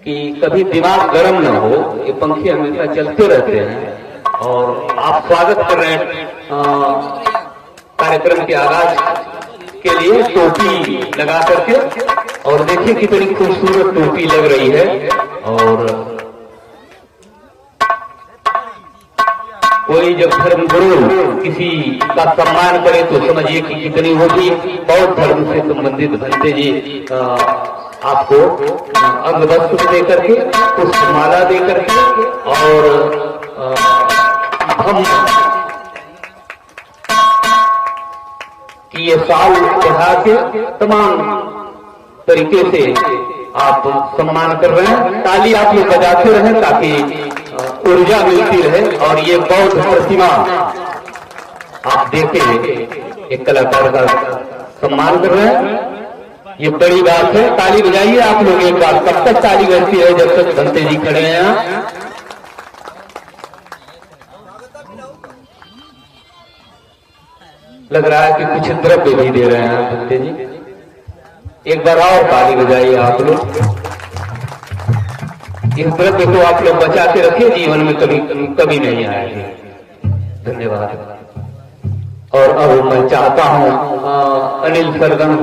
कि कभी दिमाग गर्म न हो, ये पंखे हमेशा चलते रहते हैं। और आप स्वागत कर रहे हैं कार्यक्रम के आगाज के लिए टोपी लगा करके, और देखिए कितनी खूबसूरत टोपी लग रही है। और कोई जब धर्मगुरु किसी का सम्मान करे तो समझिए कि कितनी होगी। बौद्ध धर्म से संबंधित भंते जी आपको अंग वस्त्र दे करके, पुष्पमाला दे करके और हम कि ये साल बढ़ा के तमाम तरीके से आप सम्मान कर रहे हैं। ताली आप लोग बजाते रहें ताकि ऊर्जा मिलती रहे। और ये बौद्ध प्रतिमा आप देखें, एक कलाकार का सम्मान कर रहे हैं, ये बड़ी बात है। ताली बजाइए आप लोग एक बार। कब तक ताली बजती है? जब तक भंते जी खड़े हैं यहाँ। लग रहा है कि कुछ द्रव्य भी दे रहे हैं भंते जी। एक बार और ताली बजाइए आप लोग। इस द्रव्य को आप लोग बचा के रखिए, जीवन में कभी नहीं आएगी। धन्यवाद। और अब मैं चाहता हूं अनिल सरगम